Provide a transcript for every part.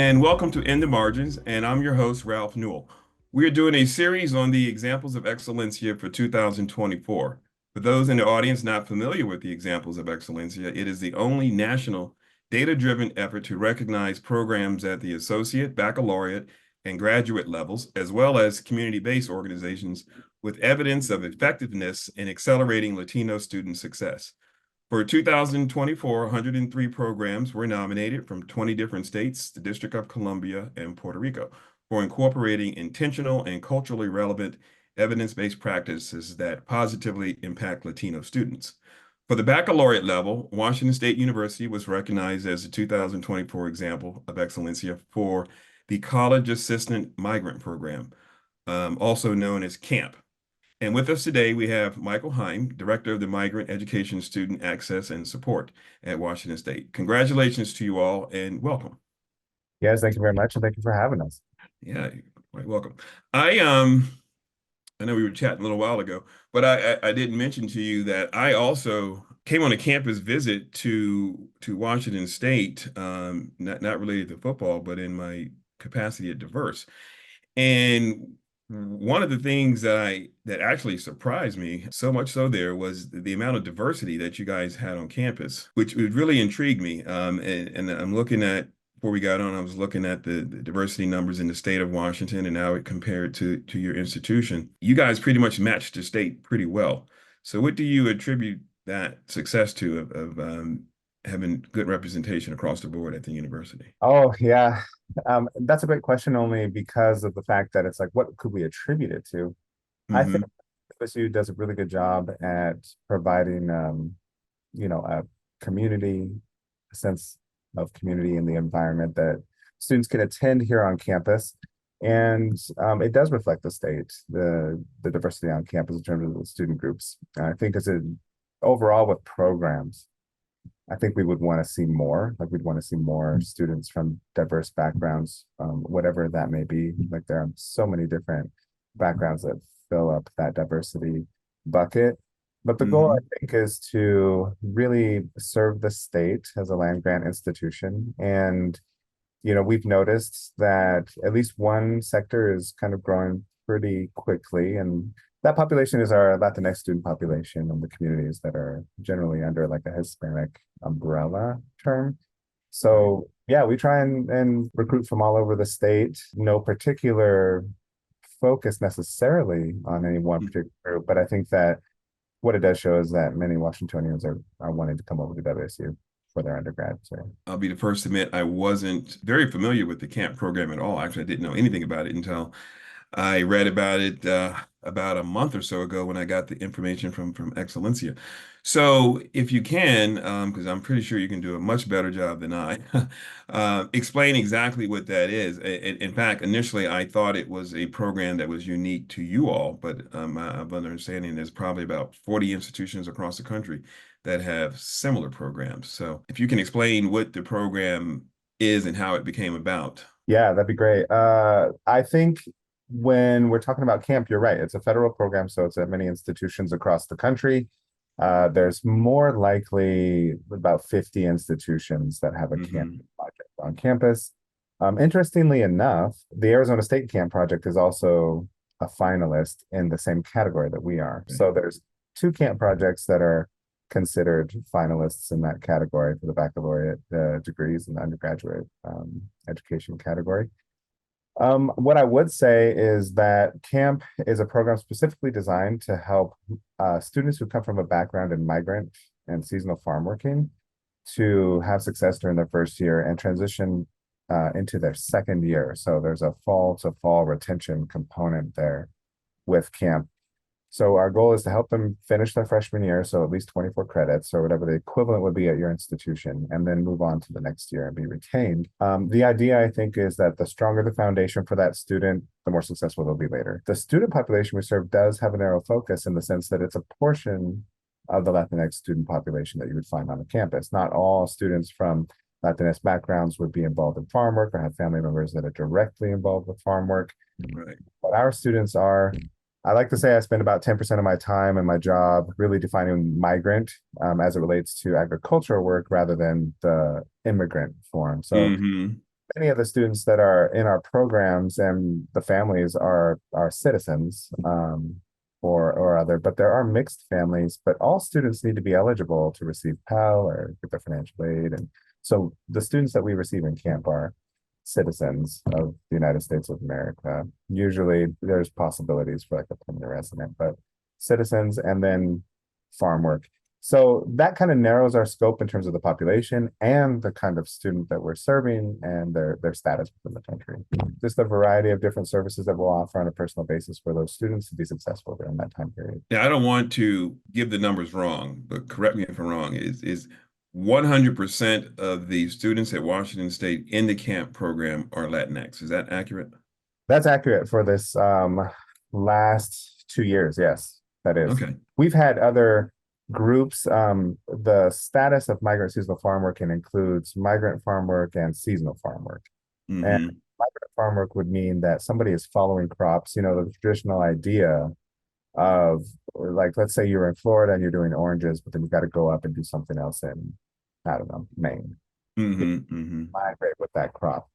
and welcome to In the Margins, and I'm your host, Ralph Newell. We are doing a series on the Examples of Excelencia for 2024. For those in the audience not familiar with the Examples of Excelencia, it is the only national data-driven effort to recognize programs at the associate, baccalaureate, and graduate levels, as well as community-based organizations with evidence of effectiveness in accelerating Latino student success. For 2024, 103 programs were nominated from 20 different states, the District of Columbia, and Puerto Rico for incorporating intentional and culturally relevant evidence-based practices that positively impact Latino students. For the baccalaureate level, Washington State University was recognized as the 2024 Example of Excelencia for the College Assistance Migrant Program, also known as CAMP. And with us today, we have Michael Heim, Director of the Migrant Education Student Access and Support at Washington State. Congratulations to you all and welcome. Yes, thank you very much, and thank you for having us. Yeah, you're quite welcome. I know we were chatting a little while ago, but I didn't mention to you that I also came on a campus visit to Washington State, not related to football, but in my capacity at Diverse. And one of the things that actually surprised me, so much so there, was the amount of diversity that you guys had on campus, which really intrigued me. And I'm looking at, before we got on, I was looking at the diversity numbers in the state of Washington and how it compared to your institution. You guys pretty much matched the state pretty well. So what do you attribute that success to of having good representation across the board at the university? Oh, yeah. That's a great question only because of the fact that it's like, what could we attribute it to? I think Hmm. WSU does a really good job at providing, a community, a sense of community in the environment that students can attend here on campus. And it does reflect the state, the diversity on campus in terms of the student groups. I think as an overall with programs, I think we would want to see more. Like we'd want to see more students from diverse backgrounds, whatever that may be. Like there are so many different backgrounds that fill up that diversity bucket. But the goal, I Hmm. think, is to really serve the state as a land grant institution. And, we've noticed that at least one sector is kind of growing pretty quickly. And that population is our Latinx student population and the communities that are generally under like a Hispanic umbrella term. Right. So yeah, we try and recruit from all over the state. No particular focus necessarily on any one particular group, but I think that what it does show is that many Washingtonians are wanting to come over to WSU for their undergrad. So I'll be the first to admit I wasn't very familiar with the camp program at all. Actually, I didn't know anything about it until I read about it about a month or so ago when I got the information from Excelencia. So if you can, because I'm pretty sure you can do a much better job than I, explain exactly what that is. In fact, initially I thought it was a program that was unique to you all, but I have an understanding there's probably about 40 institutions across the country that have similar programs. So if you can explain what the program is and how it became about. yeah, that'd be great. I think when we're talking about camp, you're right. It's a federal program, so it's at many institutions across the country. There's more likely about 50 institutions that have a camp Hmm. project on campus. Interestingly enough, the Arizona State Camp Project is also a finalist in the same category that we are. Okay. So there's two camp projects that are considered finalists in that category for the baccalaureate degrees in the undergraduate education category. What I would say is that CAMP is a program specifically designed to help students who come from a background in migrant and seasonal farm working to have success during their first year and transition into their second year. So there's a fall to fall retention component there with CAMP. So our goal is to help them finish their freshman year, so at least 24 credits or whatever the equivalent would be at your institution, and then move on to the next year and be retained. The idea, I think, is that the stronger the foundation for that student, the more successful they'll be later. The student population we serve does have a narrow focus in the sense that it's a portion of the Latinx student population that you would find on the campus. Not all students from Latinx backgrounds would be involved in farm work or have family members that are directly involved with farm work. Right. But our students are, I like to say I spend about 10% of my time in my job really defining migrant as it relates to agricultural work rather than the immigrant form. So Hmm. Many of the students that are in our programs and the families are citizens, or other, but there are mixed families, but all students need to be eligible to receive Pell or get their financial aid. And so the students that we receive in camp are citizens of the United States of America. Usually there's possibilities for like a permanent resident, but citizens and then farm work. So that kind of narrows our scope in terms of the population and the kind of student that we're serving and their status within the country. Just a variety of different services that we'll offer on a personal basis for those students to be successful during that time period. Yeah, I don't want to give the numbers wrong, but correct me if I'm wrong. Is 100% of the students at Washington State in the camp program are Latinx? Is that accurate? That's accurate for this last 2 years. Yes, that is. Okay. We've had other groups. The status of migrant seasonal farm work includes migrant farm work and seasonal farm work. And Hmm. migrant farm work would mean that somebody is following crops, the traditional idea of, like, let's say you're in Florida and you're doing oranges, but then you got to go up and do something else in, I don't know, Maine. Hmm. Hmm. Migrate with that crop.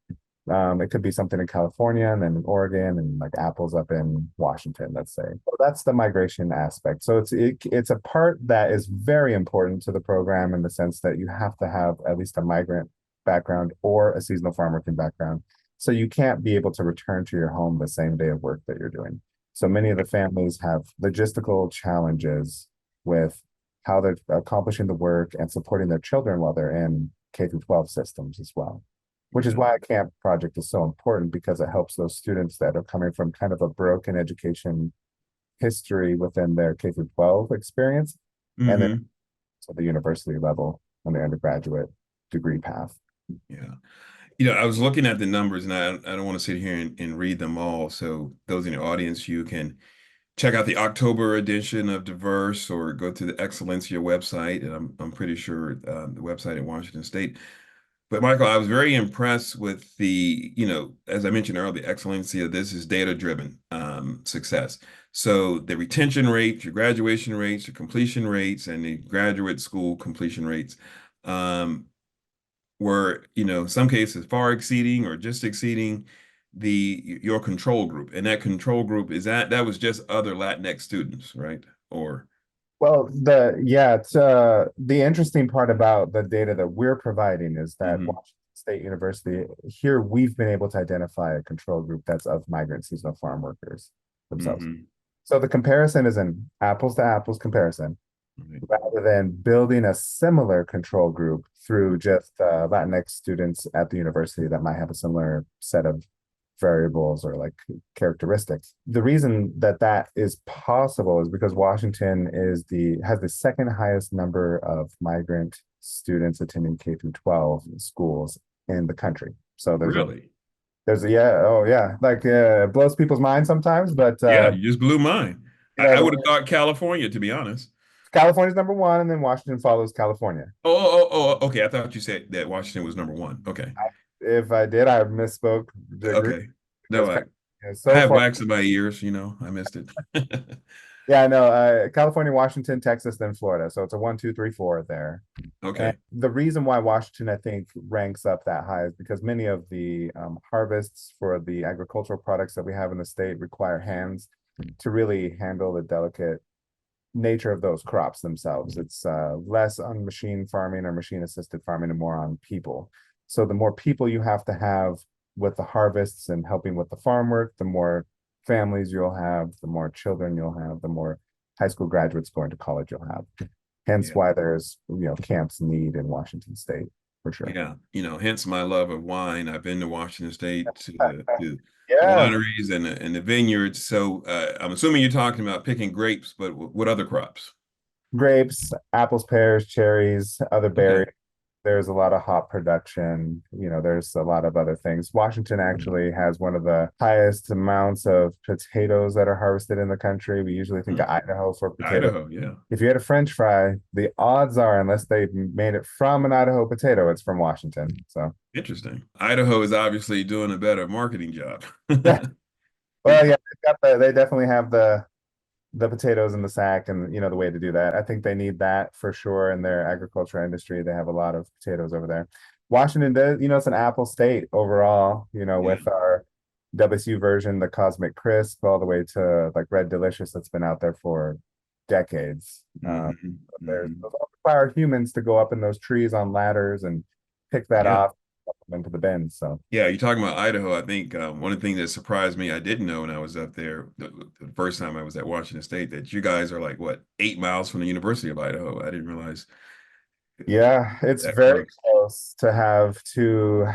It could be something in California and then in Oregon and like apples up in Washington, let's say. So that's the migration aspect. So it's a part that is very important to the program in the sense that you have to have at least a migrant background or a seasonal farm working background. So you can't be able to return to your home the same day of work that you're doing. So many of the families have logistical challenges with how they're accomplishing the work and supporting their children while they're in K through 12 systems as well, which is Yeah. why a camp project is so important because it helps those students that are coming from kind of a broken education history within their K through 12 experience and then Hmm. to the university level on the undergraduate degree path. Yeah. I was looking at the numbers and I don't want to sit here and read them all. So those in the audience, you can check out the October edition of Diverse or go to the Excelencia website. And I'm pretty sure the website at Washington State. But Michael, I was very impressed with as I mentioned earlier, the Excelencia. This is data-driven success. So the retention rates, your graduation rates, your completion rates, and the graduate school completion rates um, were, in some cases far exceeding or just exceeding your control group. And that control group that was just other Latinx students, right? Or Well, it's the interesting part about the data that we're providing is that Mhm. Washington State University, here we've been able to identify a control group that's of migrant seasonal farm workers themselves. Hmm. So the comparison is an apples to apples comparison Right. rather than building a similar control group through just Latinx students at the university that might have a similar set of variables or like characteristics. The reason that that is possible is because Washington has the second highest number of migrant students attending K through 12 schools in the country. So Really? there's a yeah, oh yeah, like it blows people's minds sometimes, but Yeah, you just blew mine. you I know, would have thought California, to be honest. California's number one, and then Washington follows California. Okay. I thought you said that Washington was number one. Okay. If I did, I misspoke the degree Okay. No, because I so have far, wax in my ears, I missed it. yeah, I know. California, Washington, Texas, then Florida. So it's a 1, 2, 3, 4 there. And Okay. the reason why Washington, I think, ranks up that high is because many of the harvests for the agricultural products that we have in the state require hands to really handle the delicate nature of those crops themselves. It's less on machine farming or machine assisted farming and more on people. So the more people you have to have with the harvests and helping with the farm work, the more families you'll have, the more children you'll have, the more high school graduates going to college you'll have. Hence Yeah. why there's camps need in Washington State for sure. Yeah. Hence my love of wine. I've been to Washington State to the Yeah, wineries and the vineyards. So I'm assuming you're talking about picking grapes, but what other crops? grapes, apples, pears, cherries, other Okay. berries. There's a lot of hop production. There's a lot of other things. Washington actually has one of the highest amounts of potatoes that are harvested in the country. We usually think Hmm. of Idaho for potatoes. Idaho. Yeah. If you had a French fry, the odds are, unless they made it from an Idaho potato, it's from Washington. So, Interesting. Idaho is obviously doing a better marketing job. yeah. Well, yeah, they definitely have the potatoes in the sack and the way to do that. I think they need that for sure in their agriculture industry. They have a lot of potatoes over there. Washington does, it's an Apple State overall, Yeah. with our WSU version, the Cosmic Crisp, all the way to like Red Delicious that's been out there for decades. Hmm. Those all require humans to go up in those trees on ladders and pick that Yeah. off up into the bins. So Yeah, you're talking about Idaho. I think one of the things that surprised me, I didn't know when I was up there the first time I was at Washington State, that you guys are like, what, 8 miles from the University of Idaho. I didn't realize yeah, it's that very close. close to have two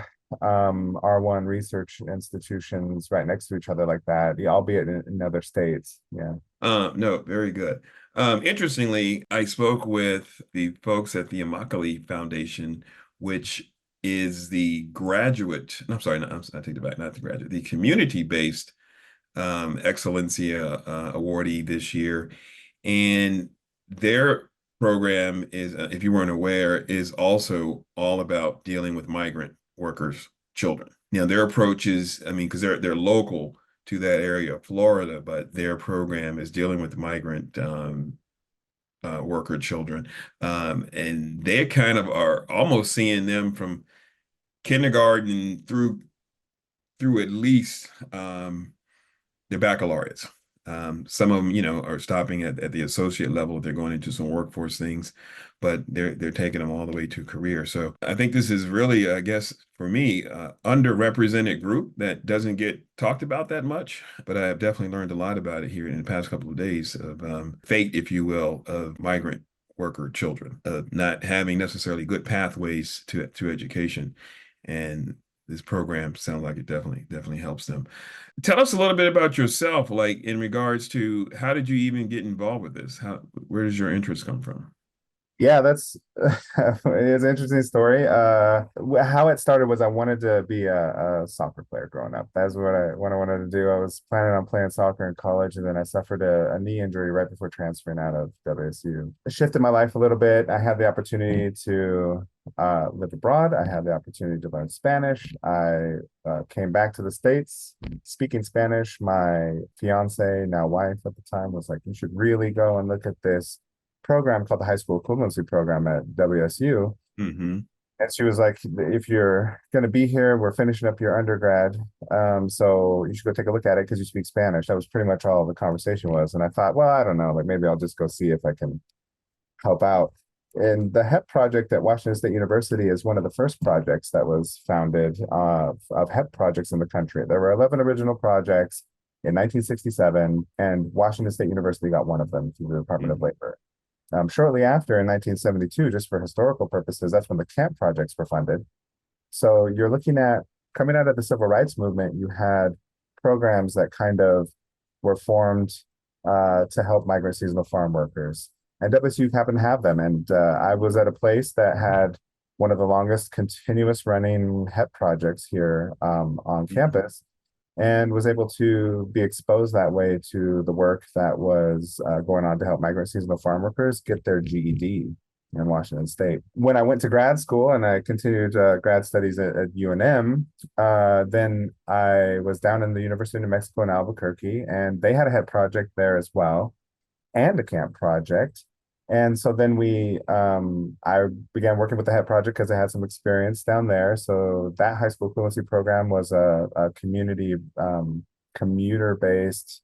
R1 research institutions right next to each other like that, albeit in other states. Yeah. No, very good. Interestingly, I spoke with the folks at the Amali Foundation, which is the graduate, no, I'm sorry, no, I take it back, not the graduate, the community-based Excelencia awardee this year. And their program is, if you weren't aware, is also all about dealing with migrant workers, children. Their approach is, I mean, because they're local to that area of Florida, but their program is dealing with migrant worker children, and they kind of are almost seeing them from kindergarten through at least they're baccalaureates. Some of them, are stopping at the associate level. They're going into some workforce things, but they're taking them all the way to career. So I think this is really, I guess, for me, underrepresented group that doesn't get talked about that much. But I have definitely learned a lot about it here in the past couple of days of fate, if you will, of migrant worker children, of not having necessarily good pathways to education. And this program sounds like it definitely helps them. Tell us a little bit about yourself, like in regards to how did you even get involved with this? Where does your interest come from? Yeah, that's it's an interesting story. How it started was I wanted to be a soccer player growing up. That's what I wanted to do. I was planning on playing soccer in college, and then I suffered a knee injury right before transferring out of WSU. It shifted my life a little bit. I had the opportunity to live abroad. I had the opportunity to learn Spanish. I came back to the States speaking Spanish. My fiance, now wife at the time, was like, "You should really go and look at this program called the High School Equivalency Program at WSU." Hmm. And she was like, "If you're going to be here, we're finishing up your undergrad. So you should go take a look at it because you speak Spanish." That was pretty much all the conversation was. And I thought, well, I don't know, like maybe I'll just go see if I can help out. And the HEP project at Washington State University is one of the first projects that was founded of HEP projects in the country. There were 11 original projects in 1967, and Washington State University got one of them through the Department of Hmm. Labor. Shortly after, in 1972, just for historical purposes, that's when the CAMP projects were funded. So you're looking at coming out of the civil rights movement, you had programs that kind of were formed to help migrant seasonal farm workers. And WSU happened to have them. And I was at a place that had one of the longest continuous running HEP projects here on campus, and was able to be exposed that way to the work that was going on to help migrant seasonal farm workers get their GED in Washington State. When I went to grad school and I continued grad studies at UNM, then I was down in the University of New Mexico in Albuquerque, and they had a head project there as well, and a camp project. And so then I began working with the head project because I had some experience down there. So that high school equivalency program was a community commuter-based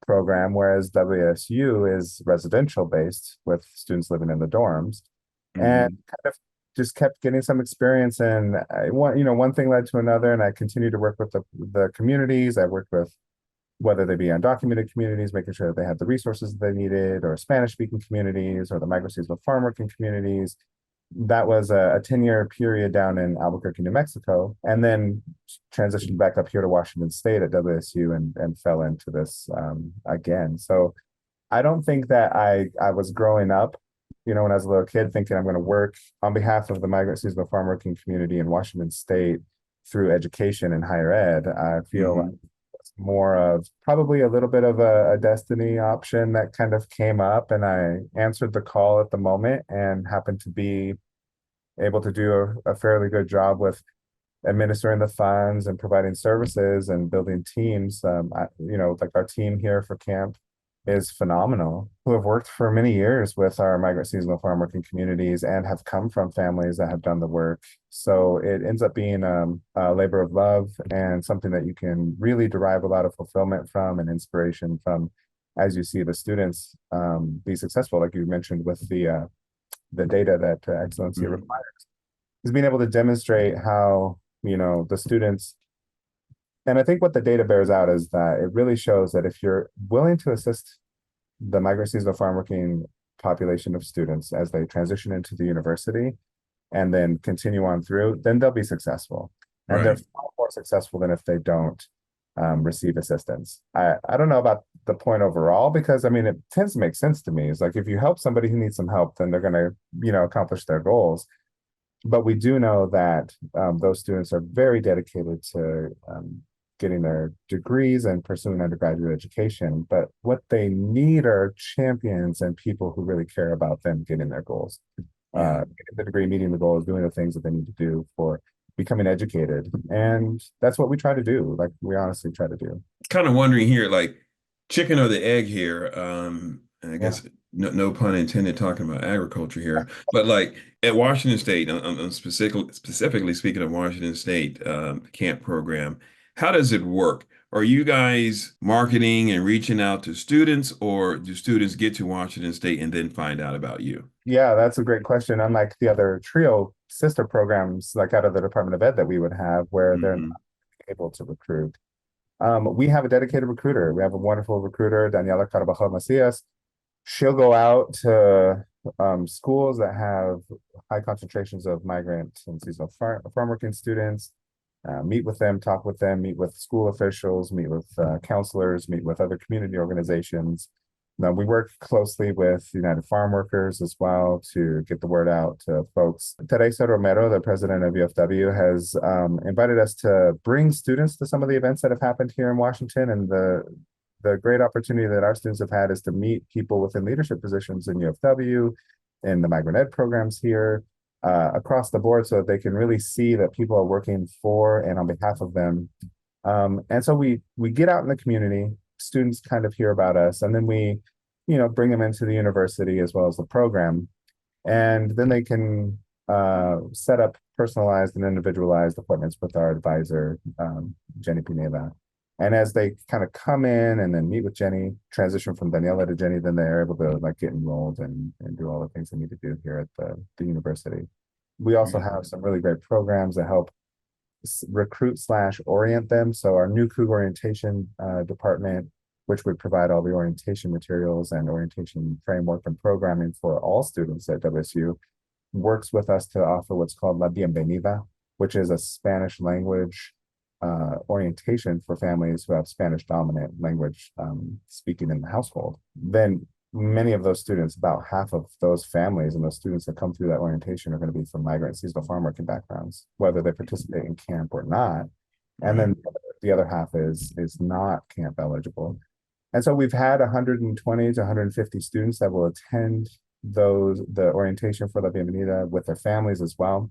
program, whereas WSU is residential based with students living in the dorms, and Hmm. kind of just kept getting some experience. And one thing led to another, and I continued to work with the communities. I worked with whether they be undocumented communities, making sure that they had the resources that they needed, or Spanish speaking communities, or the migrant seasonal farm working communities. That was a 10-year period down in Albuquerque, New Mexico, and then transitioned back up here to Washington State at WSU, and fell into this again. So I don't think that I was growing up, when I was a little kid, thinking I'm going to work on behalf of the migrant seasonal farm working community in Washington State through education and higher ed. I feel like Hmm. it's more of probably a little bit of a destiny option that kind of came up, and I answered the call at the moment and happened to be able to do a fairly good job with administering the funds and providing services and building teams. Like our team here for camp. is phenomenal, who have worked for many years with our migrant seasonal farm working communities and have come from families that have done the work. So it ends up being a labor of love and something that you can really derive a lot of fulfillment from and inspiration from as you see the students be successful, like you mentioned with the data that Excellencia Mhm. requires, is being able to demonstrate how, the students, and I think what the data bears out is that it really shows that if you're willing to assist the migrant seasonal farm working population of students as they transition into the university and then continue on through, then they'll be successful. And they're Right. far more successful than if they don't receive assistance. I don't know about the point overall because I mean it tends to make sense to me. It's like if you help somebody who needs some help, then they're going to, accomplish their goals. But we do know that those students are very dedicated to getting their degrees and pursuing undergraduate education. But what they need are champions and people who really care about them getting their goals, Yeah. getting the degree, meeting the goals, doing the things that they need to do for becoming educated. And that's what we try to do. Like we honestly try to do. Kind of wondering here, like chicken or the egg here. And I Yeah. guess no pun intended talking about agriculture here, but like at Washington State, I'm specifically speaking of Washington State camp program, how does it work? Are you guys marketing and reaching out to students, or do students get to Washington State and then find out about you? Yeah, that's a great question. Unlike the other trio sister programs, like out of the Department of Ed that we would have, where they're not Hmm. able to recruit. We have a dedicated recruiter. We have a wonderful recruiter, Daniela Carvajal Macias. She'll go out to schools that have high concentrations of migrant and seasonal farm working students, meet with them, talk with them, meet with school officials, meet with counselors, meet with other community organizations. Now, we work closely with United Farm Workers as well to get the word out to folks. Teresa Romero, the president of UFW, has invited us to bring students to some of the events that have happened here in Washington. And the great opportunity that our students have had is to meet people within leadership positions in UFW, in the migrant ed programs here, across the board, so that they can really see that people are working for and on behalf of them. And so we get out in the community, students kind of hear about us, and then we, bring them into the university as well as the program, and then they can set up personalized and individualized appointments with our advisor, Jenny Pineda. And as they kind of come in and then meet with Jenny, transition from Daniela to Jenny, then they're able to like get enrolled and do all the things they need to do here at the university. We also have some really great programs that help recruit slash orient them. So our new Coug orientation department, which would provide all the orientation materials and orientation framework and programming for all students at WSU, works with us to offer what's called La Bienvenida, which is a Spanish language orientation for families who have Spanish dominant language speaking in the household. Then many of those students, about half of those families and those students that come through that orientation are going to be from migrant seasonal farm working backgrounds, whether they participate in camp or not. And Right. then the other half is not camp eligible. And so we've had 120 to 150 students that will attend the orientation for La Bienvenida with their families as well.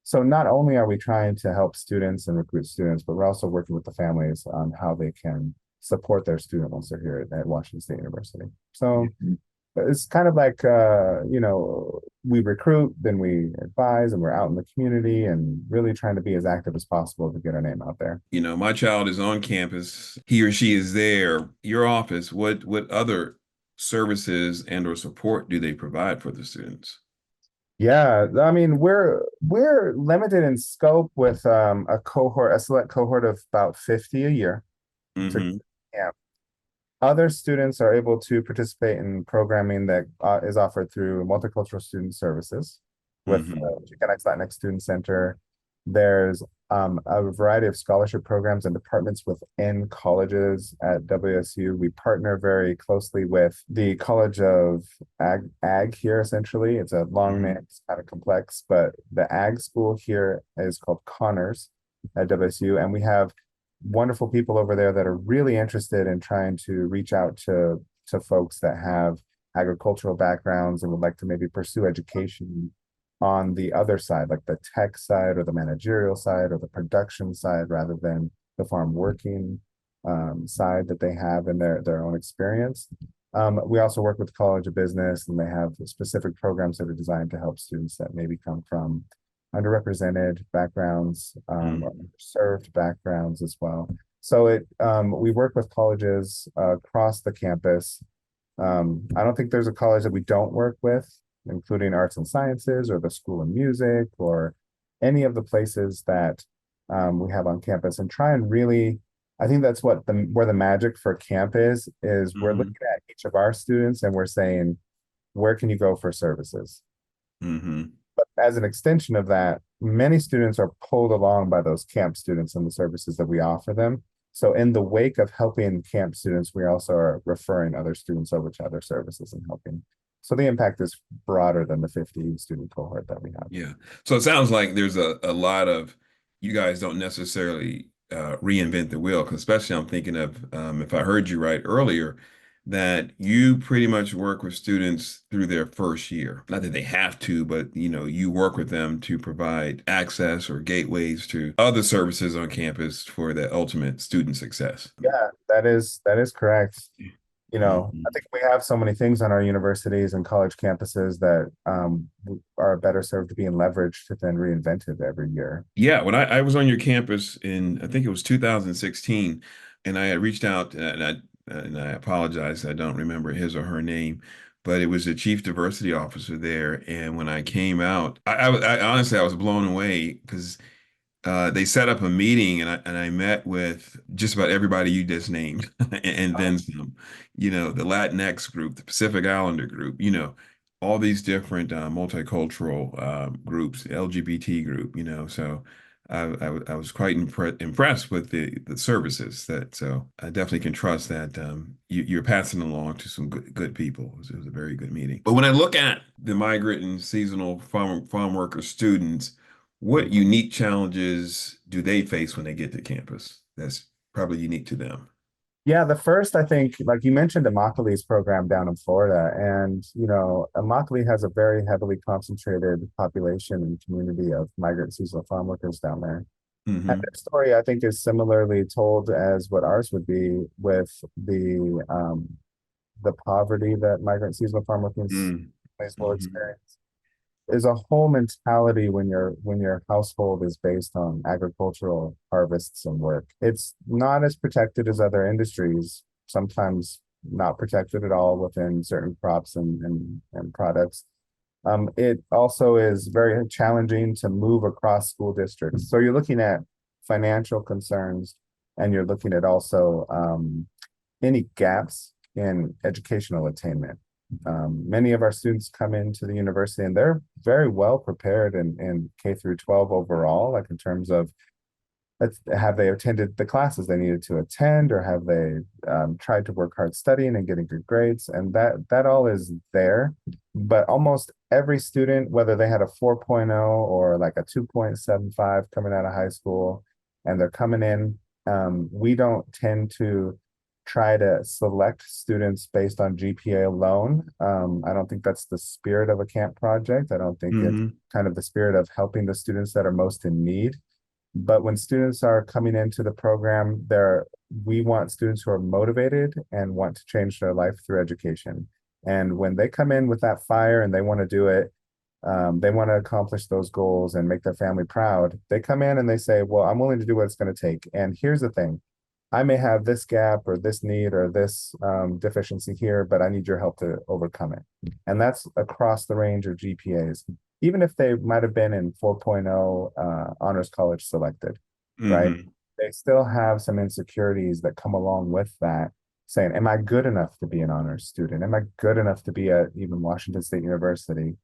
So not only are we trying to help students and recruit students, but we're also working with the families on how they can support their student once they're here at Washington State University. So it's kind of like we recruit, then we advise, and we're out in the community and really trying to be as active as possible to get our name out there. My child is on campus. He or she is there. Your office, what other services and or support do they provide for the students? Yeah, I mean we're limited in scope with a select cohort of about 50 a year to Hmm. camp. Other students are able to participate in programming that is offered through Multicultural Student Services with Hmm. the Chicanx Latinx Student Center. There's a variety of scholarship programs and departments within colleges at WSU. We partner very closely with the College of Ag here, essentially. It's a long name, Hmm. it's kind of complex, but the ag school here is called Connors at WSU. And we have wonderful people over there that are really interested in trying to reach out to folks that have agricultural backgrounds and would like to maybe pursue education on the other side, like the tech side or the managerial side or the production side, rather than the farm working side that they have in their own experience. We also work with the College of Business, and they have specific programs that are designed to help students that maybe come from underrepresented backgrounds, or Mm, underserved backgrounds as well. So we work with colleges across the campus. I don't think there's a college that we don't work with, including arts and sciences or the School of Music or any of the places that we have on campus, and try and really, I think that's what where the magic for camp is we're mhm, looking at each of our students and we're saying, where can you go for services? mhm. But as an extension of that, many students are pulled along by those camp students and the services that we offer them. So in the wake of helping camp students, we also are referring other students over to other services and helping. So the impact is broader than the 50 student cohort that we have. Yeah. So it sounds like there's a lot of, you guys don't necessarily reinvent the wheel, 'cause especially I'm thinking of, if I heard you right earlier, that you pretty much work with students through their first year. Not that they have to, but you work with them to provide access or gateways to other services on campus for the ultimate student success. Yeah, that is correct. I Mhm. think we have so many things on our universities and college campuses that are better served being leveraged than reinvented every year. Yeah, when I was on your campus in, I think it was 2016, and I had reached out, and I apologize, I don't remember his or her name, but it was the chief diversity officer there. And when I came out, I honestly I was blown away because they set up a meeting, and I met with just about everybody you just named, and then some. The Latinx group, the Pacific Islander group, all these different multicultural groups, the LGBT group. So I was quite impressed with the services that. So I definitely can trust that you're passing along to some good people. It was a very good meeting. But when I look at the migrant and seasonal farm worker students, what unique challenges do they face when they get to campus? That's probably unique to them. Yeah, the first, I think, like you mentioned, Immokalee's program down in Florida, and Immokalee has a very heavily concentrated population and community of migrant seasonal farm workers down there. And Hmm. their story, I think, is similarly told as what ours would be with the poverty that migrant seasonal farm workers Mm. will Hmm. experience. Is a whole mentality when your household is based on agricultural harvests and work. It's not as protected as other industries, sometimes not protected at all within certain crops and products. It also is very challenging to move across school districts. So you're looking at financial concerns, and you're looking at also any gaps in educational attainment. Many of our students come into the university and they're very well prepared in K through 12 overall, like in terms of have they attended the classes they needed to attend, or have they tried to work hard studying and getting good grades, and that all is there. But almost every student, whether they had a 4.0 or like a 2.75 coming out of high school, and they're coming in, we don't tend to try to select students based on GPA alone. I don't think that's the spirit of a camp project. I don't think it's Hmm. kind of the spirit of helping the students that are most in need. But when students are coming into the program, we want students who are motivated and want to change their life through education. And when they come in with that fire and they want to do it, they want to accomplish those goals and make their family proud. They come in and they say, well, I'm willing to do what it's going to take. And here's the thing, I may have this gap or this need or this deficiency here, but I need your help to overcome it. And that's across the range of GPAs, even if they might have been in 4.0 honors college selected, right? Hmm. They still have some insecurities that come along with that, saying, am I good enough to be an honors student? Am I good enough to be at even Washington State University?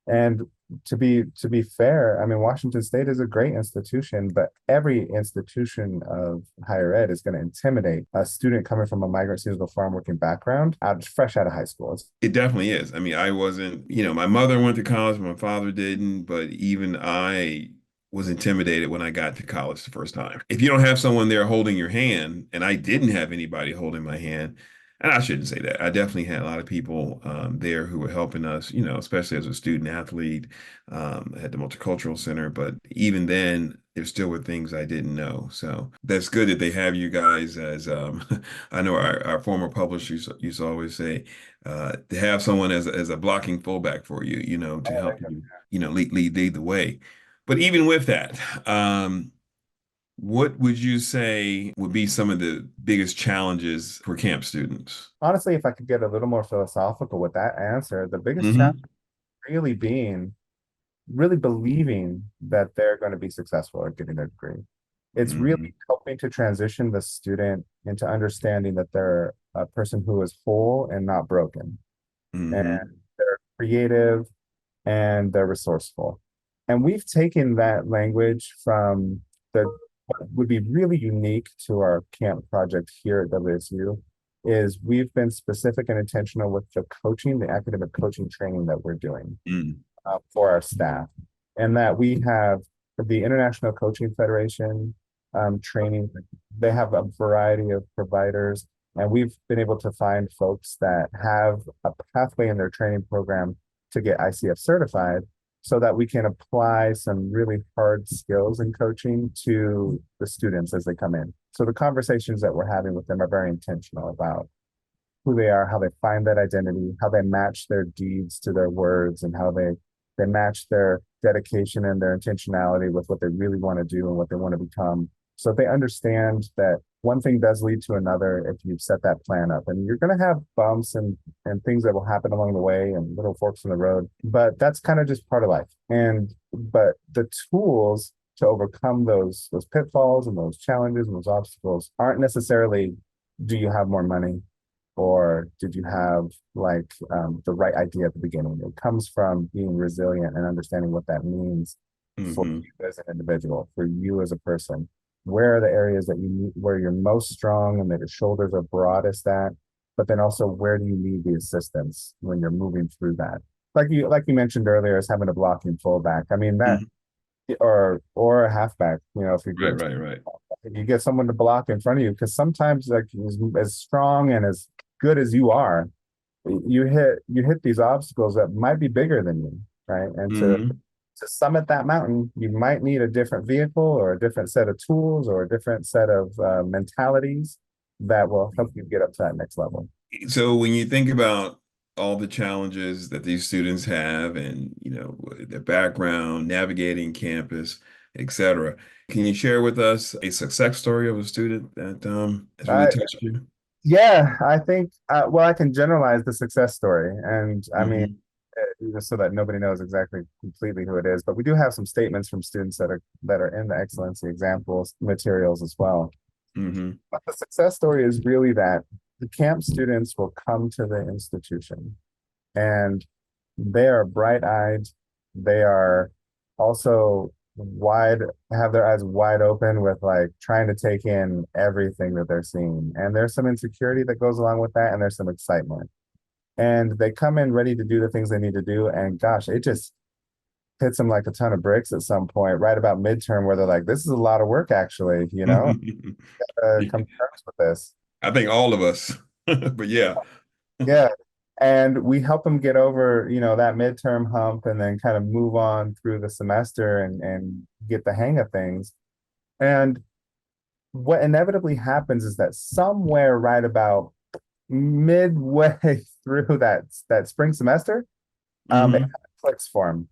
And to be fair, I mean, Washington State is a great institution, but every institution of higher ed is going to intimidate a student coming from a migrant seasonal farm working background fresh out of high school. It definitely is. I mean, I wasn't, my mother went to college, my father didn't, but even I was intimidated when I got to college the first time. If you don't have someone there holding your hand, and I didn't have anybody holding my hand, and I shouldn't say that. I definitely had a lot of people there who were helping us, especially as a student athlete at the Multicultural Center. But even then, there still were things I didn't know. So that's good that they have you guys as I know our former publisher used to always say to have someone as a blocking fullback for you, to Oh, help you, lead the way. But even with that, what would you say would be some of the biggest challenges for camp students? honestly, if I could get a little more philosophical with that answer, the biggest challenge Hmm. really being really believing that they're going to be successful at getting their degree. It's Hmm. really helping to transition the student into understanding that they're a person who is whole and not broken, and Hmm. they're creative and they're resourceful. And we've taken that language from the what would be really unique to our camp project here at WSU is we've been specific and intentional with the coaching, the academic coaching training that we're doing Hmm. for our staff, and that we have the International Coaching Federation training. They have a variety of providers, and we've been able to find folks that have a pathway in their training program to get ICF certified so that we can apply some really hard skills in coaching to the students as they come in. So the conversations that we're having with them are very intentional about who they are, how they find that identity, how they match their deeds to their words, and how they match their dedication and their intentionality with what they really want to do and what they want to become. So they understand that one thing does lead to another if you set that plan up. And you're going to have bumps and things that will happen along the way and little forks in the road, but that's kind of just part of life. And but the tools to overcome those pitfalls and those challenges and those obstacles aren't necessarily do you have more money or did you have the right idea at the beginning? It comes from being resilient and understanding what that means for Hmm. you as an individual, for you as a person. Where are the areas that you need, where you're most strong and that your shoulders are broadest at? But then also, where do you need the assistance when you're moving through that? Like you mentioned earlier, is having a blocking fullback. I mean that, Hmm. or a halfback. If Right, right, right. you get someone to block in front of you, because sometimes like as strong and as good as you are, you hit these obstacles that might be bigger than you, right? And Hmm. to summit that mountain, you might need a different vehicle or a different set of tools or a different set of mentalities that will help you get up to that next level. So when you think about all the challenges that these students have and, their background, navigating campus, etc., can you share with us a success story of a student that has really Uh, touched you? yeah, I think, well, I can generalize the success story. And I mean, Hmm. just so that nobody knows exactly completely who it is, but we do have some statements from students that are in the excellency examples materials as well. Hmm. But the success story is really that the camp students will come to the institution and they are bright-eyed. They are also wide, have their eyes wide open with like trying to take in everything that they're seeing. And there's some insecurity that goes along with that, and there's some excitement. And they come in ready to do the things they need to do. And gosh, it just hits them like a ton of bricks at some point, right about midterm, where they're like, this is a lot of work, actually, come to terms with this. I think all of us, but yeah. Yeah. And we help them get over, that midterm hump and then kind of move on through the semester and get the hang of things. And what inevitably happens is that somewhere right about midway through that spring semester, it kind Hmm. of clicks for them.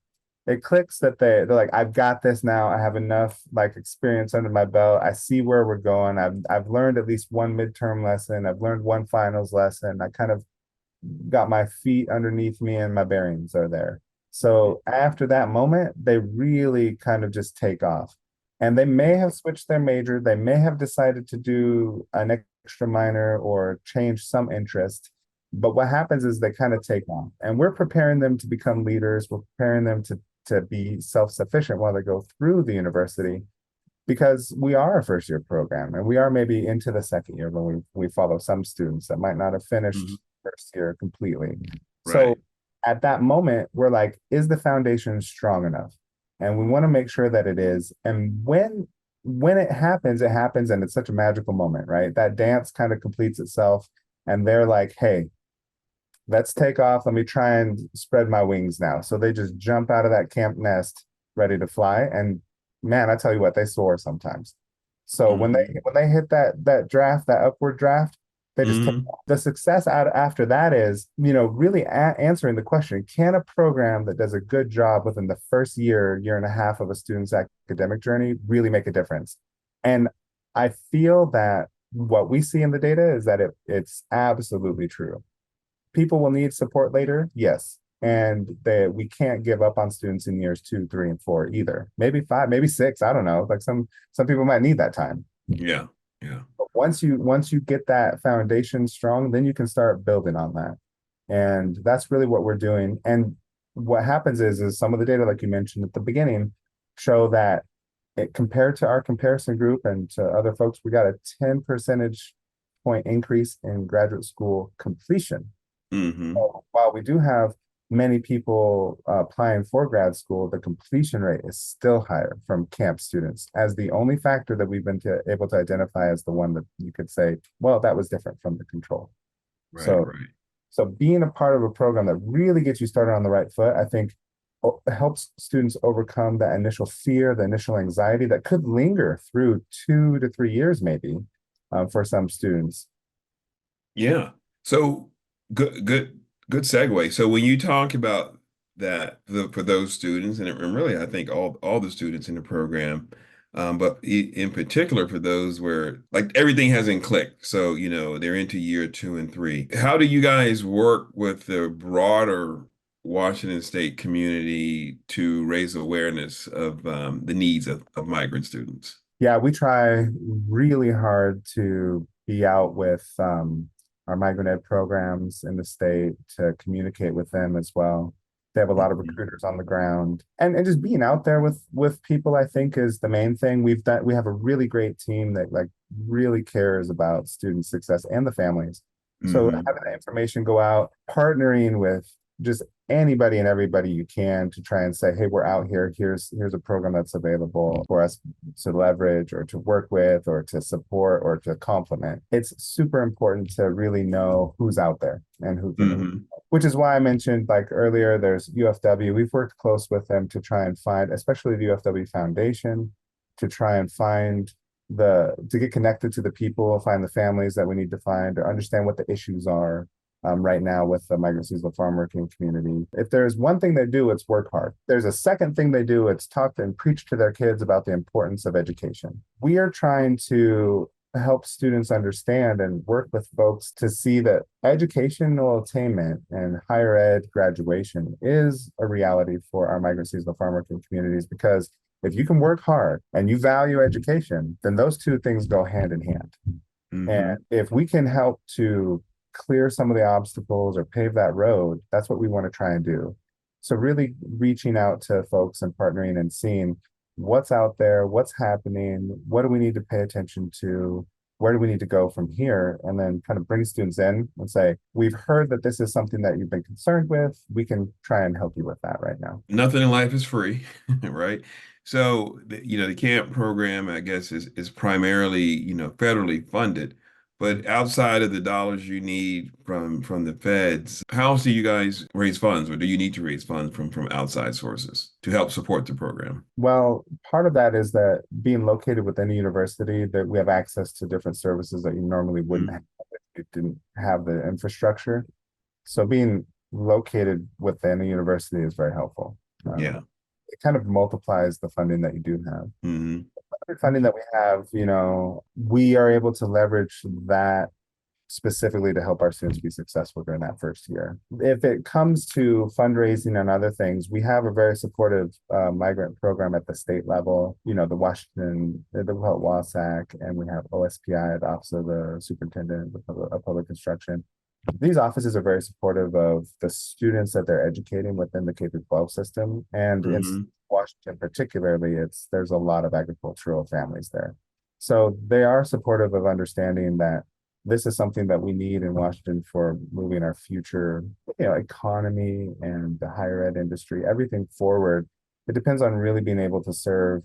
It clicks that they're like, I've got this now. I have enough like experience under my belt. I see where we're going. I've learned at least one midterm lesson. I've learned one finals lesson. I kind of got my feet underneath me and my bearings are there. So after that moment, they really kind of just take off. And they may have switched their major, they may have decided to do an extra minor or change some interest. But what happens is they kind of take off. And we're preparing them to become leaders, we're preparing them to be self-sufficient while they go through the university because we are a first year program and we are maybe into the second year when we follow some students that might not have Hmm. finished first year completely. So Right. at that moment, we're like, is the foundation strong enough? And we want to make sure that it is. And when it happens, and it's such a magical moment, right? That dance kind of completes itself, and they're like, hey, let's take off. Let me try and spread my wings now. So they just jump out of that camp nest ready to fly. And man, I tell you what, they soar sometimes. So Hmm. when they hit that draft, that upward draft, they just take Hmm. off. The success out after that is, really answering the question, can a program that does a good job within the first year and a half of a student's academic journey really make a difference? And I feel that what we see in the data is that it's absolutely true. People will need support later, yes. And that we can't give up on students in years 2, 3, and 4 either. Maybe 5, maybe 6. I don't know. Like some people might need that time. Yeah. Yeah. But once you get that foundation strong, then you can start building on that. And that's really what we're doing. And what happens is some of the data, like you mentioned at the beginning, show that compared to our comparison group and to other folks, we got a 10 percentage point increase in graduate school completion. Hmm. So while we do have many people applying for grad school, the completion rate is still higher from camp students as the only factor that we've been able to identify as the one that you could say, well, that was different from the control. Right. So, Right. so being a part of a program that really gets you started on the right foot, I think helps students overcome that initial fear, the initial anxiety that could linger through 2 to 3 years, maybe for some students. Yeah. So good segue. So when you talk about that for those students, and really, I think all the students in the program, but in particular for those where like everything hasn't clicked. So, they're into year 2 and 3. How do you guys work with the broader Washington State community to raise awareness of the needs of migrant students? Yeah, we try really hard to be out with our migrant ed programs in the state to communicate with them as well. They have a lot of Mhm. recruiters on the ground, and just being out there with people, I think, is the main thing. We have a really great team that like really cares about student success and the families. So Hmm. having that information go out, partnering with just anybody and everybody you can to try and say, hey, we're out here. Here's a program that's available for us to leverage or to work with or to support or to complement. It's super important to really know who's out there and who can, Hmm. which is why I mentioned like earlier, there's UFW. We've worked close with them to try and find, especially the UFW Foundation, to try and find to get connected to the people, find the families that we need to find, or understand what the issues are right now with the migrant seasonal farm working community. If there's one thing they do, it's work hard. There's a second thing they do, it's talk and preach to their kids about the importance of education. We are trying to help students understand and work with folks to see that educational attainment and higher ed graduation is a reality for our migrant seasonal farm working communities because if you can work hard and you value education, then those two things go hand in hand. And Hmm. if we can help to clear some of the obstacles or pave that road, that's what we want to try and do. So, really reaching out to folks and partnering and seeing what's out there, what's happening, what do we need to pay attention to, where do we need to go from here, and then kind of bring students in and say, we've heard that this is something that you've been concerned with. We can try and help you with that right now. Nothing in life is free, right? So, the CAMP program, I guess, is primarily, federally funded. But outside of the dollars you need from the feds, how else do you guys raise funds, or do you need to raise funds from outside sources to help support the program? Well, part of that is that being located within a university, that we have access to different services that you normally wouldn't have Mm. if you didn't have the infrastructure. So being located within a university is very helpful. Yeah. It kind of multiplies the funding that you do have. Hmm. The funding that we have, we are able to leverage that specifically to help our students be successful during that first year. If it comes to fundraising and other things, we have a very supportive migrant program at the state level. The Washington, the WASAC, and we have OSPI, the Office of the Superintendent of Public Instruction. These offices are very supportive of the students that they're educating within the K through 12 system, and in Hmm. Washington particularly, there's a lot of agricultural families there. So they are supportive of understanding that this is something that we need in Washington for moving our future, economy and the higher ed industry, everything forward. It depends on really being able to serve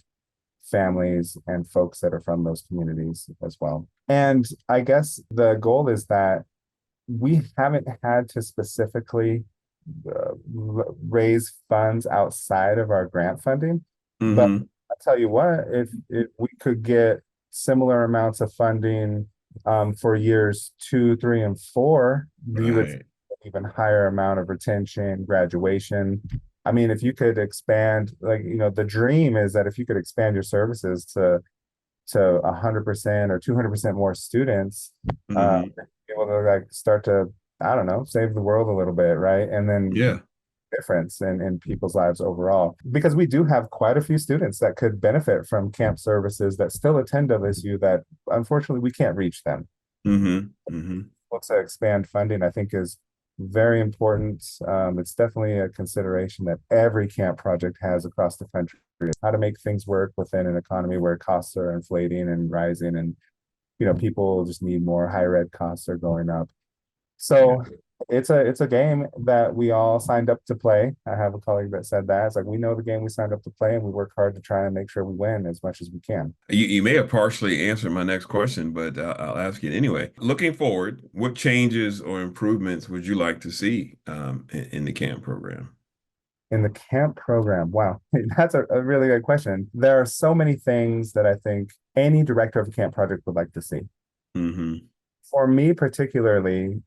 families and folks that are from those communities as well. And I guess the goal is that we haven't had to specifically raise funds outside of our grant funding, but Hmm. tell you what, if we could get similar amounts of funding for years 2, 3, and 4, you would see Right. an even higher amount of retention, graduation. I mean, if you could expand, like, the dream is that if you could expand your services to 100% or 200% more students, Hmm. be able to like start to, I don't know, save the world a little bit, right? And then Yeah. difference in people's lives overall. Because we do have quite a few students that could benefit from camp services that still attend WSU that unfortunately we can't reach them. Hmm. Hmm. Well, to expand funding, I think is very important. It's definitely a consideration that every camp project has across the country, is how to make things work within an economy where costs are inflating and rising, and people just need more. Higher ed costs are going up. Yeah. So it's a game that we all signed up to play. I have a colleague that said that. It's like we know the game we signed up to play and we work hard to try and make sure we win as much as we can. You may have partially answered my next question, but I'll ask it anyway. Looking forward, what changes or improvements would you like to see in the CAMP program? In the camp program, wow, that's a really good question. There are so many things that I think any director of a camp project would like to see. Hmm. For me particularly,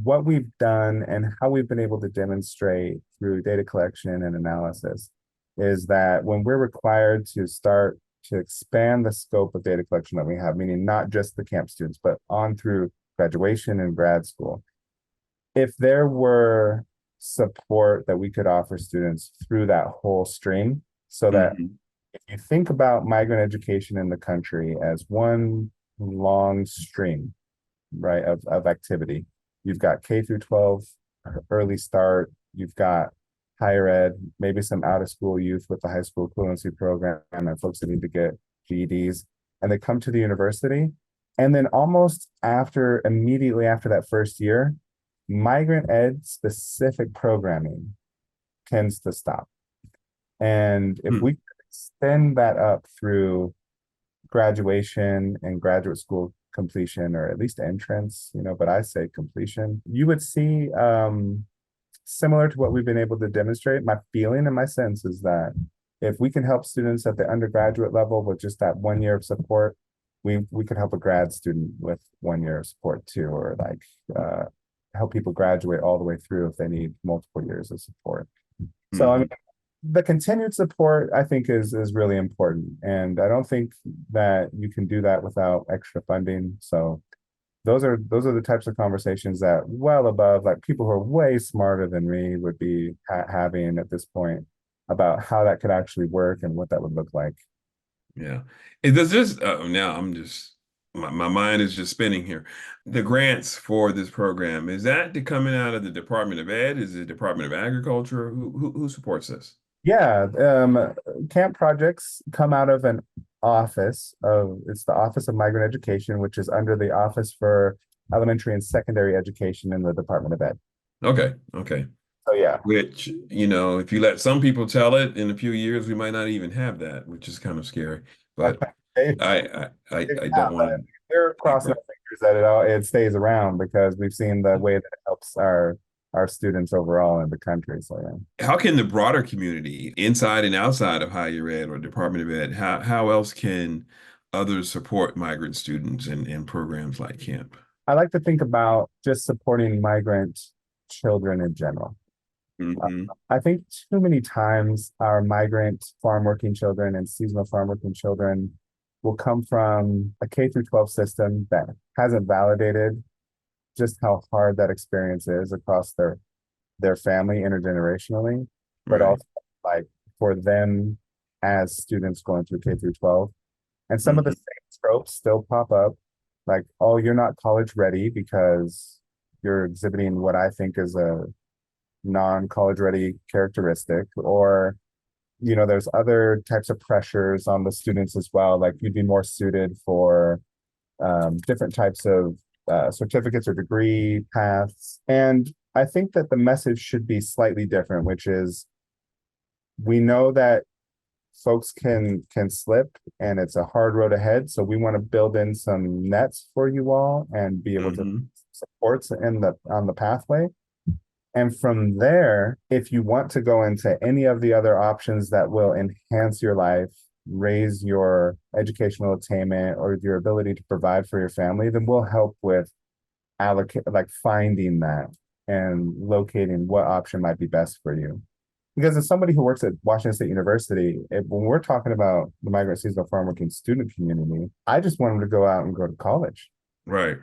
what we've done and how we've been able to demonstrate through data collection and analysis is that when we're required to start to expand the scope of data collection that we have, meaning not just the camp students, but on through graduation and grad school, if there were support that we could offer students through that whole stream, so that Hmm. if you think about migrant education in the country as one long stream, right, of activity. You've got K through 12, early start, you've got higher ed, maybe some out of school youth with the high school equivalency program and folks that need to get GEDs, and they come to the university. And then almost immediately after that first year, migrant ed specific programming tends to stop. And if we extend that up through graduation and graduate school completion, or at least entrance, but I say completion, you would see similar to what we've been able to demonstrate. My feeling and my sense is that if we can help students at the undergraduate level with just that 1 year of support, we could help a grad student with 1 year of support too, or like help people graduate all the way through if they need multiple years of support. So I mean, Hmm. the continued support I think is really important, and I don't think that you can do that without extra funding. So those are the types of conversations that well above like people who are way smarter than me would be having at this point about how that could actually work and what that would look like. Yeah. Does this now I'm just my mind is just spinning here. The grants for this program, is that coming out of the Department of Ed? Is it Department of Agriculture? Who supports this? Yeah, camp projects come out of an it's the Office of Migrant Education, which is under the Office for Elementary and Secondary Education in the Department of Ed. Okay, okay. So yeah, Which, if you let some people tell it, in a few years we might not even have that, which is kind of scary. But maybe I don't not, but want we're to crossing our fingers that it stays around because we've seen the way that it helps our students overall in the country. So yeah. how can the broader community, inside and outside of higher ed or Department of Ed, how else can others support migrant students in programs like camp? I like to think about just supporting migrant children in general. Hmm. I think too many times our migrant farm working children and seasonal farm working children will come from a K through 12 system that hasn't validated just how hard that experience is across their family intergenerationally, but Right. also like for them as students going through K through 12. And some of the Hmm. same tropes still pop up, like, oh, you're not college ready because you're exhibiting what I think is a non-college ready characteristic, or there's other types of pressures on the students as well, like you'd be more suited for different types of certificates or degree paths. And I think that the message should be slightly different, which is we know that folks can slip and it's a hard road ahead, so we want to build in some nets for you all and be able to Hmm. support on the pathway. And from there, if you want to go into any of the other options that will enhance your life raise your educational attainment or your ability to provide for your family, then we'll help with allocate, like finding that and locating what option might be best for you. Because as somebody who works at Washington State University, when we're talking about the migrant seasonal farm working student community, I just want them to go out and go to college. Right.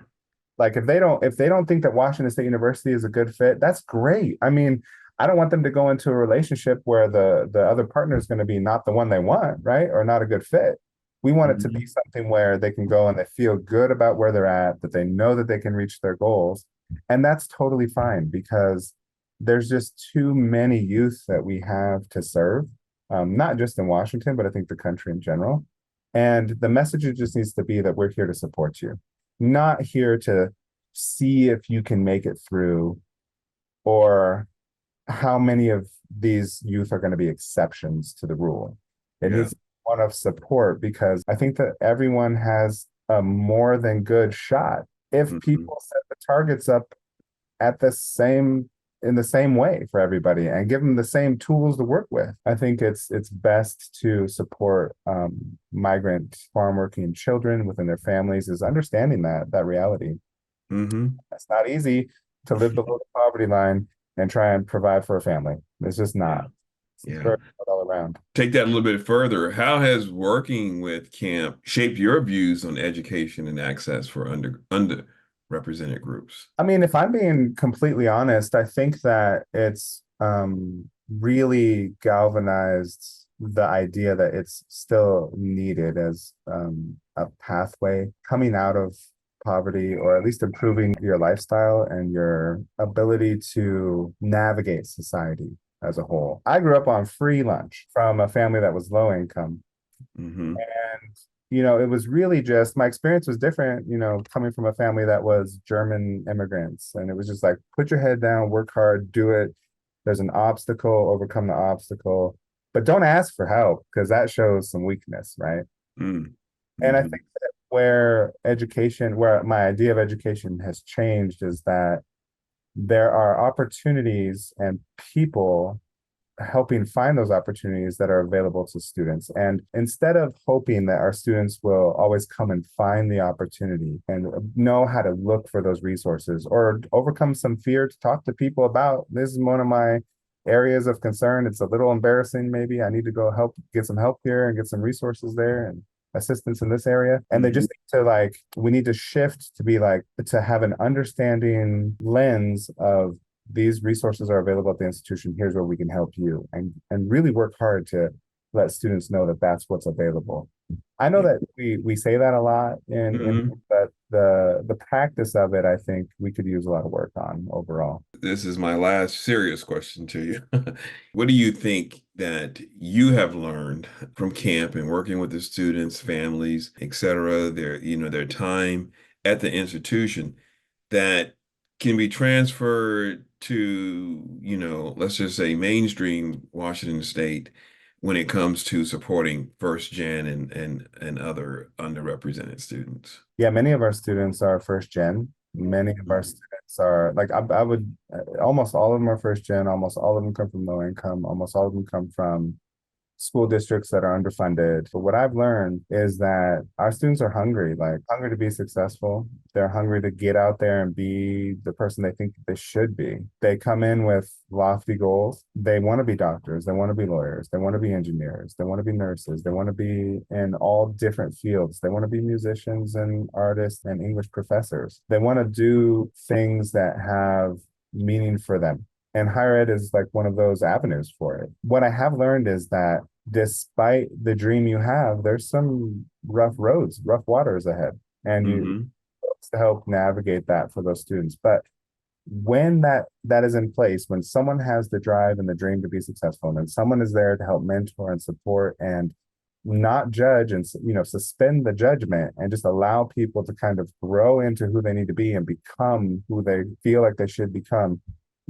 Like if they don't think that Washington State University is a good fit, that's great. I mean, I don't want them to go into a relationship where the other partner is going to be not the one they want, right? Or not a good fit. We want it to be something where they can go and they feel good about where they're at, that they know that they can reach their goals. And that's totally fine because there's just too many youth that we have to serve, not just in Washington, but I think the country in general. And the message just needs to be that we're here to support you, not here to see if you can make it through or how many of these youth are going to be exceptions to the rule. It needs one of support because I think that everyone has a more than good shot if people set the targets up at the same in the same way for everybody and give them the same tools to work with. I think it's best to support migrant farm working children within their families is understanding that reality. It's not easy to live below the poverty line and try and provide for a family. It's just not. It's very hard all around. Take that a little bit further. How has working with CAMP shaped your views on education and access for underrepresented groups? I mean, if I'm being completely honest, I think that it's really galvanized the idea that it's still needed as a pathway coming out of poverty, or at least improving your lifestyle and your ability to navigate society as a whole. I grew up on free lunch from a family that was low income. And it was really just my experience was different, coming from a family that was German immigrants. And it was just like, put your head down, work hard, do it. There's an obstacle, overcome the obstacle, but don't ask for help because that shows some weakness, right? And I think that where my idea of education has changed is that there are opportunities and people helping find those opportunities that are available to students. And instead of hoping that our students will always come and find the opportunity and know how to look for those resources or overcome some fear to talk to people about, this is one of my areas of concern. It's a little embarrassing, maybe. I need to go get some help here and get some resources there and assistance in this area. And they just need to we need to shift to be to have an understanding lens of these resources are available at the institution. Here's where we can help you, and really work hard to let students know that that's what's available. I know that we say that a lot, but the practice of it, I think we could use a lot of work on overall. This is my last serious question to you. What do you think that you have learned from camp and working with the students, families, et cetera, their time at the institution that can be transferred to, let's just say mainstream Washington State when it comes to supporting first gen and other underrepresented students? Yeah, many of our students are first gen. Many of our students are I would almost all of them are first gen, almost all of them come from low income, almost all of them come from school districts that are underfunded. But what I've learned is that our students are hungry to be successful. They're hungry to get out there and be the person they think they should be. They come in with lofty goals. They want to be doctors. They want to be lawyers. They want to be engineers. They want to be nurses. They want to be in all different fields. They want to be musicians and artists and English professors. They want to do things that have meaning for them. And higher ed is one of those avenues for it. What I have learned is that despite the dream you have, there's some rough roads, rough waters ahead. And you to help navigate that for those students. But when that is in place, when someone has the drive and the dream to be successful, and then someone is there to help mentor and support and not judge and suspend the judgment and just allow people to kind of grow into who they need to be and become who they feel like they should become,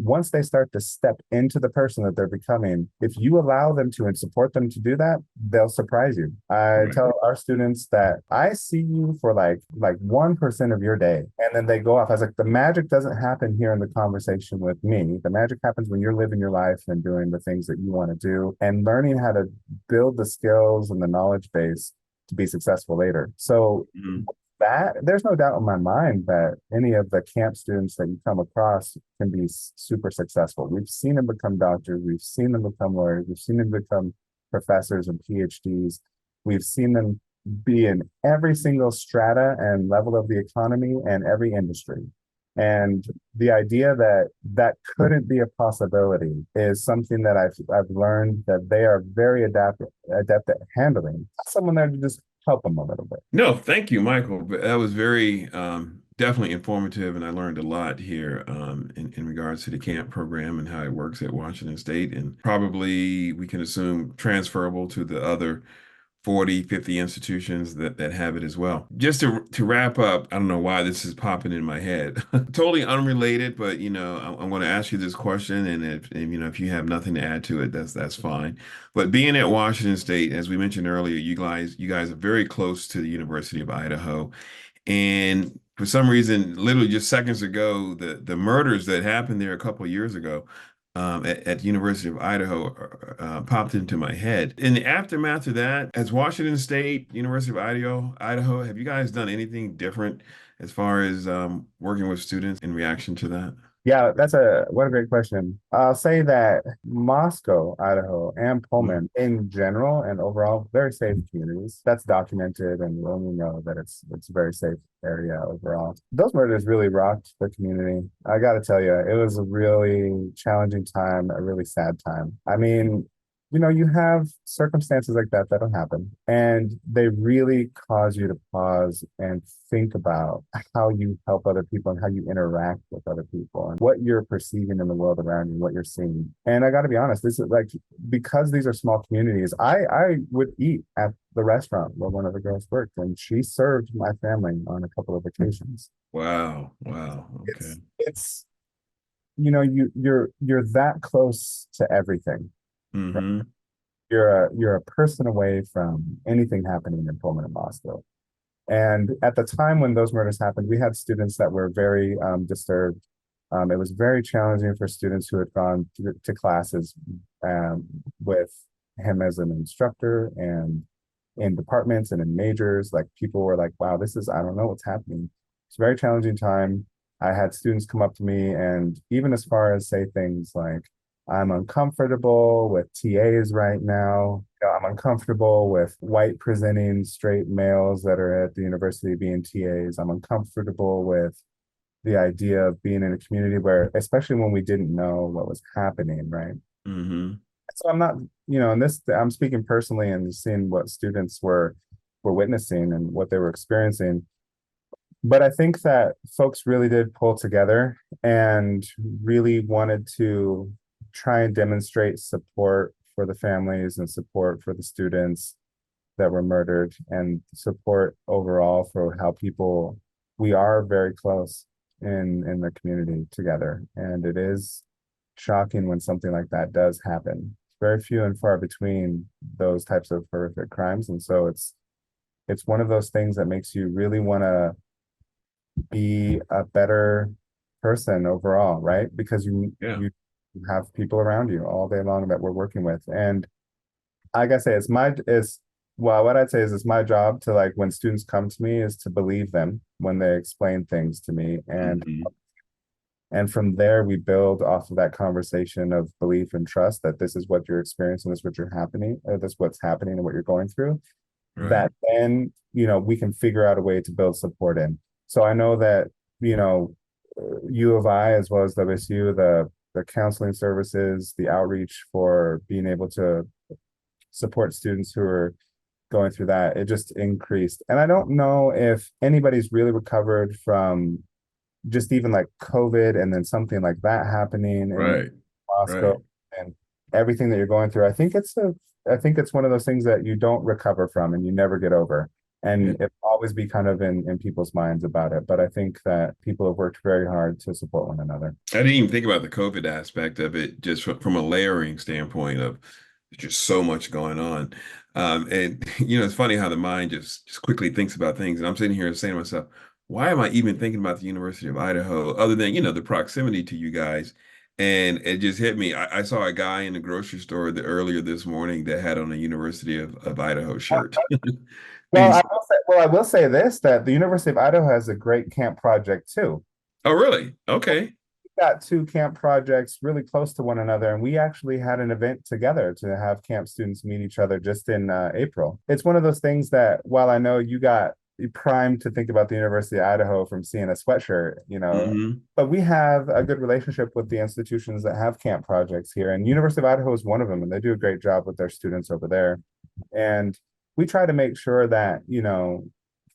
once they start to step into the person that they're becoming, if you allow them to and support them to do that, they'll surprise you. I Right. tell our students that I see you for like 1% of your day, and then they go off. I was like, the magic doesn't happen here in the conversation with me. The magic happens when you're living your life and doing the things that you want to do and learning how to build the skills and the knowledge base to be successful later. So Mhm. that there's no doubt in my mind that any of the camp students that you come across can be super successful. We've seen them become doctors, we've seen them become lawyers, we've seen them become professors and PhDs. We've seen them be in every single strata and level of the economy and every industry. And the idea that that couldn't be a possibility is something that I've learned that they are very adept at handling. Someone there to just help them a little bit. No, thank you, Michael. But that was very definitely informative, and I learned a lot here in regards to the camp program and how it works at Washington State, and probably we can assume transferable to the other 40, 50 institutions that have it as well. Just to wrap up, I don't know why this is popping in my head. Totally unrelated, but I'm going to ask you this question, and if you have nothing to add to it, that's fine. But being at Washington State, as we mentioned earlier, you guys are very close to the University of Idaho. And for some reason, literally just seconds ago, the murders that happened there a couple of years ago at the University of Idaho popped into my head. In the aftermath of that, as Washington State, University of Idaho, have you guys done anything different as far as working with students in reaction to that? Yeah, that's a what a great question. I'll say that Moscow, Idaho, and Mhm. Pullman in general and overall very safe communities. That's documented, and we only know that it's a very safe area overall. Those murders really rocked the community. I got to tell you, it was a really challenging time, a really sad time. I mean, you have circumstances like that that'll happen, and they really cause you to pause and think about how you help other people and how you interact with other people and what you're perceiving in the world around you, what you're seeing. And I got to be honest, this is like because these are small communities. I would eat at the restaurant where one of the girls worked, and she served my family on a couple of occasions. Wow. Wow. Okay. It's you're that close to everything. Mm-hmm. You're a person away from anything happening in Pullman and Moscow. And at the time when those murders happened, we had students that were very disturbed. It was very challenging for students who had gone to classes um, with him as an instructor and in departments and in majors. Like people were like, wow, I don't know what's happening. It's a very challenging time. I had students come up to me and even as far as say things like, I'm uncomfortable with TAs right now. I'm uncomfortable with white presenting straight males that are at the university being TAs. I'm uncomfortable with the idea of being in a community where, especially when we didn't know what was happening, right? Mm-hmm. So I'm not, and this I'm speaking personally and seeing what students were witnessing and what they were experiencing. But I think that folks really did pull together and really wanted to try and demonstrate support for the families and support for the students that were murdered and support overall for how we are very close in the community together. And it is shocking when something like that does happen. Very few and far between those types of horrific crimes. And so it's one of those things that makes you really want to be a better person overall, right? Because Yeah. you have people around you all day long that we're working with. And I gotta say, what I'd say is it's my job to like when students come to me is to believe them when they explain things to me. Mm-hmm. And from there we build off of that conversation of belief and trust that this is what you're experiencing, this is what you're happening, this is what's happening and what you're going through. Right. That then, we can figure out a way to build support in. So I know that, you know, U of I as well as WSU, the counseling services, the outreach for being able to support students who are going through that, it just increased. And I don't know if anybody's really recovered from just even like COVID and then something like that happening in Right. Moscow Right. and everything that you're going through. I think it's one of those things that you don't recover from and you never get over. and it will always be kind of in people's minds about it. But I think that people have worked very hard to support one another. I didn't even think about the COVID aspect of it, just from a layering standpoint of just so much going on. And it's funny how the mind just quickly thinks about things. And I'm sitting here saying to myself, why am I even thinking about the University of Idaho, other than, the proximity to you guys? And it just hit me. I saw a guy in the grocery store earlier this morning that had on a University of Idaho shirt. Well, I will say this, that the University of Idaho has a great camp project too. Oh, really? Okay. Got two camp projects really close to one another, and we actually had an event together to have camp students meet each other just in April. It's one of those things that, while I know you got primed to think about the University of Idaho from seeing a sweatshirt, Hmm. but we have a good relationship with the institutions that have camp projects here, and University of Idaho is one of them, and they do a great job with their students over there. And we try to make sure that,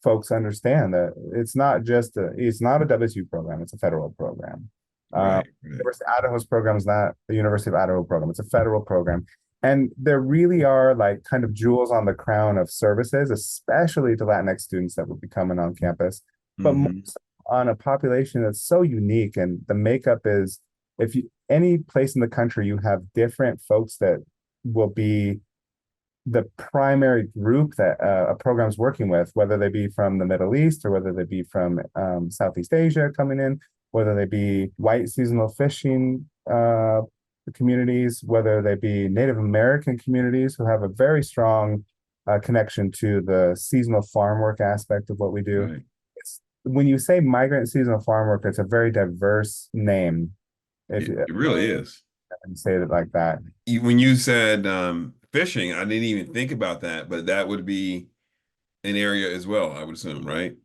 folks understand that it's not a WSU program, it's a federal program. Right, right. University of Idaho's program is not the University of Idaho program. It's a federal program. And there really are like kind of jewels on the crown of services, especially to Latinx students that will be coming on campus, but Hmm. most on a population that's so unique. And the makeup is, if you any place in the country, you have different folks that will be the primary group that a program's working with, whether they be from the Middle East or whether they be from Southeast Asia coming in, whether they be white seasonal fishing communities, whether they be Native American communities who have a very strong connection to the seasonal farm work aspect of what we do. Right. When you say migrant seasonal farm worker, it's a very diverse name. If It, you it really is. say it like that. When you said fishing, I didn't even think about that, but that would be an area as well, I would assume, right?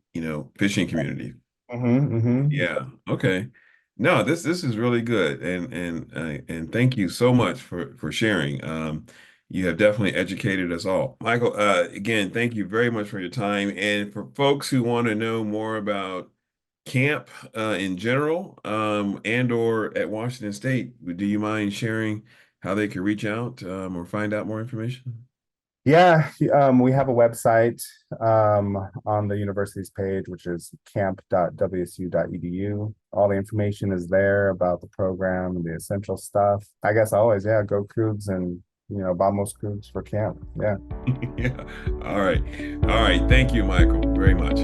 Fishing community. Mm-hmm. Yeah. Okay. No, this is really good, and thank you so much for sharing. You have definitely educated us all. Michael, again, thank you very much for your time. And for folks who want to know more about camp in general, and or at Washington State, do you mind sharing how they can reach out or find out more information? Yeah, we have a website on the university's page, which is camp.wsu.edu. All the information is there about the program and the essential stuff. I guess always, yeah, go Cougs and, Vamos Cougs for camp. Yeah. Yeah. All right. All right. Thank you, Michael, very much.